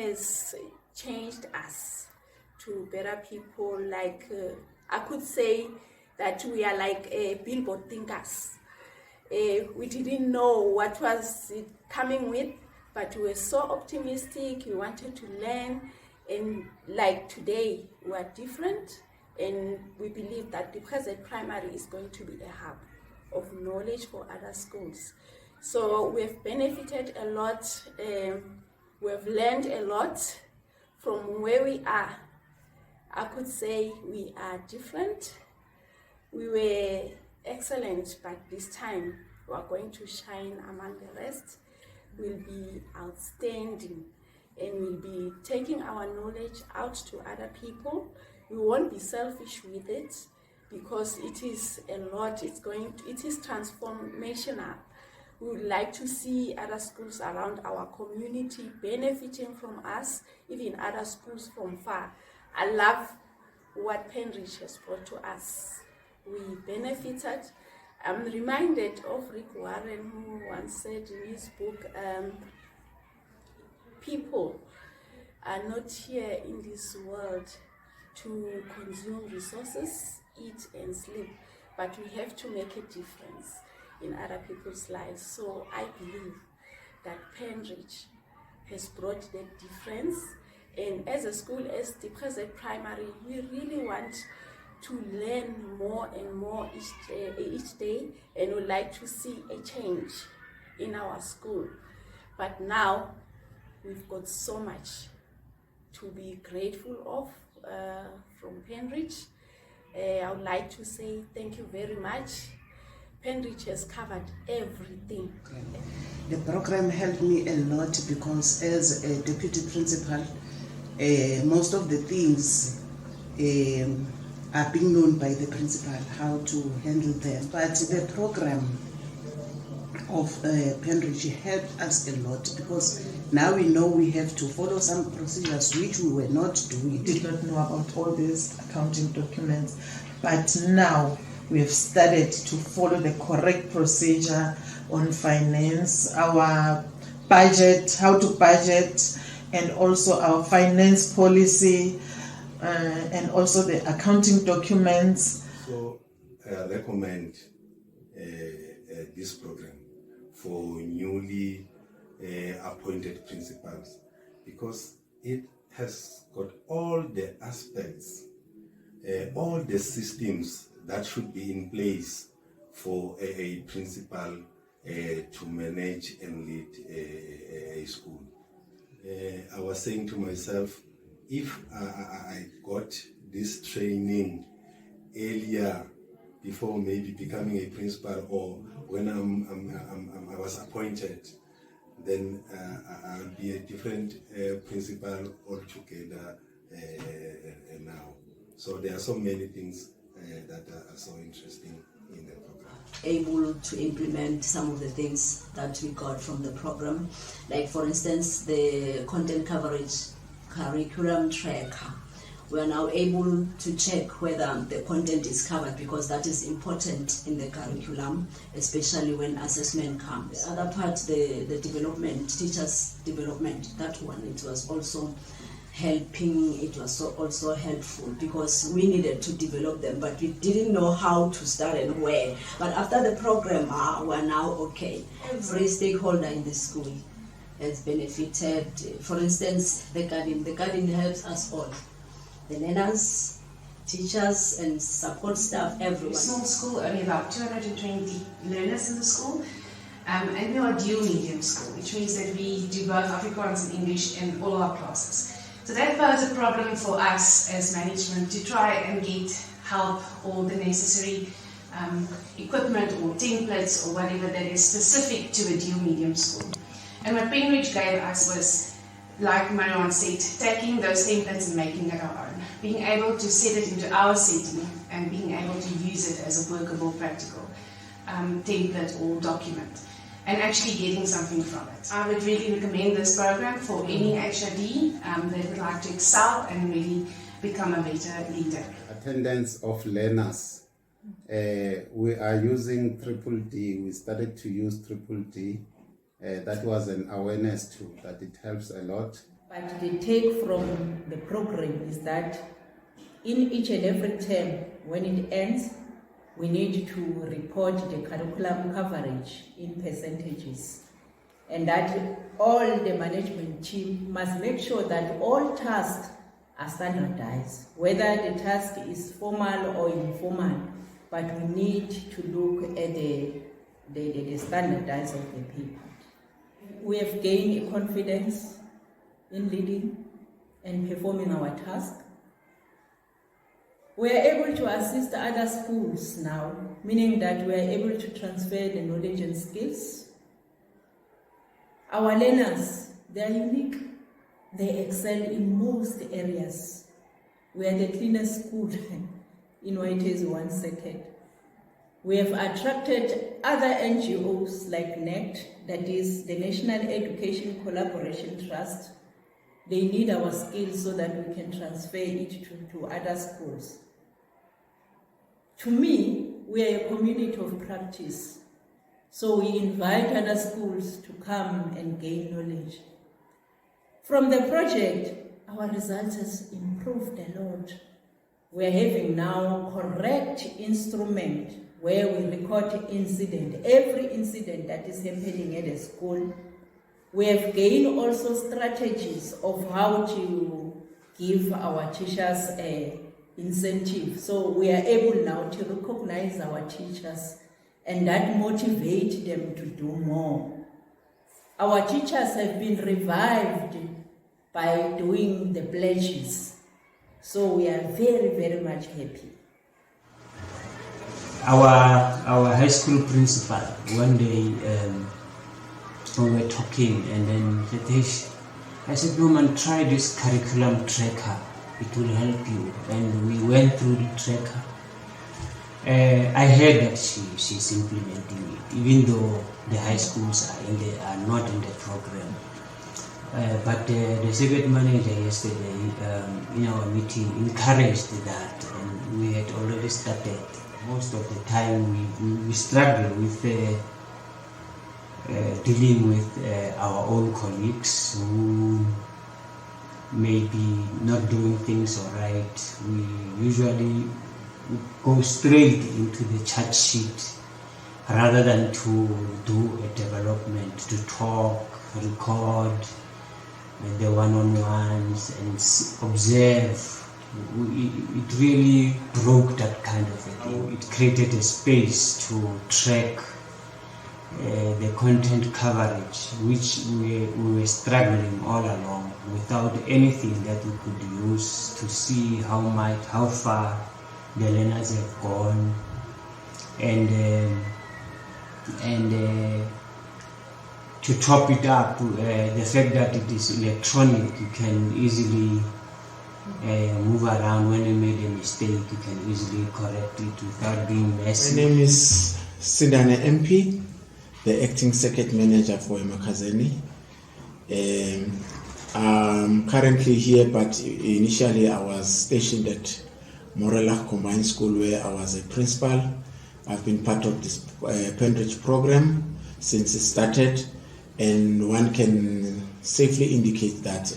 has changed us to better people. Like I could say that we are like billboard thinkers. We didn't know what was it coming with, but we were so optimistic. We wanted to learn, and like today we are different, and we believe that the present primary is going to be a hub of knowledge for other schools. So we've benefited a lot. We've learned a lot from where we are. I could say we are different. We were excellent, but this time we are going to shine among the rest. We'll be outstanding, and we'll be taking our knowledge out to other people. We won't be selfish with it, because it is a lot. It is transformational. We would like to see other schools around our community benefiting from us, even other schools from far. I love what Penreach has brought to us. We benefited. I'm reminded of Rick Warren, who once said in his book, people are not here in this world to consume resources, eat and sleep, but we have to make a difference in other people's lives. So I believe that Penreach has brought that difference, and as a school, as the present primary, we really want to learn more and more each day, and would like to see a change in our school. But now we've got so much to be grateful of from Penreach. I would like to say thank you very much. Penreach has covered everything. The program helped me a lot because as a deputy principal, most of the things are being known by the principal, how to handle them. But the program of Penreach helped us a lot, because now we know we have to follow some procedures which we were not doing. We did not know about all these accounting documents, but now we have started to follow the correct procedure on finance, our budget, how to budget, and also our finance policy, and also the accounting documents. So I recommend this program for newly appointed principals, because it has got all the aspects, all the systems that should be in place for a principal to manage and lead a school. I was saying to myself, if I got this training earlier, before maybe becoming a principal, or when I was appointed, then I'll be a different principal altogether now. So there are so many things that are so interesting in the program. Able to implement some of the things that we got from the program, like for instance the content coverage curriculum tracker. We are now able to check whether the content is covered, because that is important in the curriculum, especially when assessment comes. The other part, the development, teachers' development, that one, it was also helping. It was also helpful, because we needed to develop them, but we didn't know how to start and where. But after the program, we're now okay. Every stakeholder in the school has benefited. For instance, the garden helps us all. The learners, teachers, and support staff, everyone. Small school, only about 220 learners in the school, and we are a dual medium school, which means that we do both Afrikaans and English in all our classes. So that posed a problem for us as management to try and get help or the necessary equipment or templates or whatever that is specific to a dual medium school. And what Penreach gave us was, like Marianne said, taking those templates and making it our own. Being able to set it into our setting and being able to use it as a workable, practical template or document, and actually getting something from it. I would really recommend this program for any HRD that would like to excel and really become a better leader. Attendance of learners. We are using Triple D. We started to use Triple D. That was an awareness tool that it helps a lot But the take from the program is that in each and every term, when it ends, we need to report the curriculum coverage in percentages. And that all the management team must make sure that all tasks are standardized, whether the task is formal or informal, but we need to look at the standardize of the people. We have gained confidence in leading and performing our task. We are able to assist other schools now, meaning that we are able to transfer the knowledge and skills. Our learners, they are unique. They excel in most areas. We are the cleanest school in Waites 1 second. We have attracted other NGOs like NECT, that is the National Education Collaboration Trust. They need our skills so that we can transfer it to other schools. To me, we are a community of practice. So we invite other schools to come and gain knowledge. From the project, our results has improved a lot. We are having now correct instrument where we record incident, every incident that is happening at a school. We have gained also strategies of how to give our teachers a incentive. So we are able now to recognize our teachers and that motivate them to do more. Our teachers have been revived by doing the pledges. So we are very, very much happy. Our high school principal, one day we were talking and then I said, Norman, try this curriculum tracker. It will help you. And we went through the tracker. I heard that she's implementing it, even though the high schools are not in the program. But the circuit manager yesterday in our meeting encouraged that, and we had already started. Most of the time we struggle with dealing with our own colleagues who may be not doing things all right. We usually go straight into the chat sheet rather than to do a development, to talk, record the one-on-ones and observe. It really broke that kind of a thing. It created a space to track the content coverage, which we were struggling all along without anything that we could use to see how far the learners have gone, and to top it up, the fact that it is electronic, you can easily move around. When you made a mistake, you can easily correct it without being messy. My name is Sindane MP, the acting circuit manager for Emakazeni. I'm currently here, but initially I was stationed at Morella Combined School where I was a principal. I've been part of this Penreach program since it started, and one can safely indicate that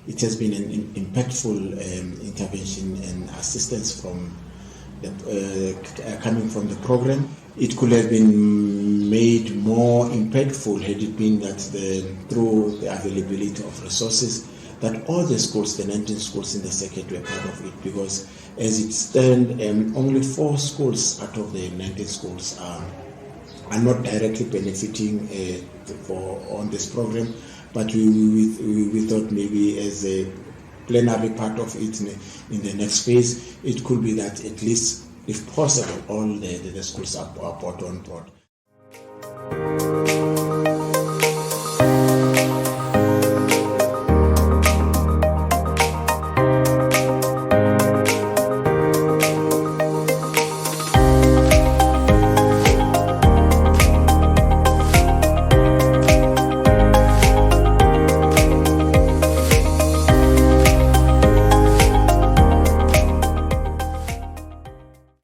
it has been an impactful intervention and assistance from coming from the program. It could have been made more impactful had it been that through the availability of resources, that all the schools, the 19 schools in the circuit, were part of it, because as it stands, only 4 schools out of the 19 schools are not directly benefiting on this program, but we thought maybe as a plenary part of it in the next phase, it could be that at least, if possible, all the schools are brought on board.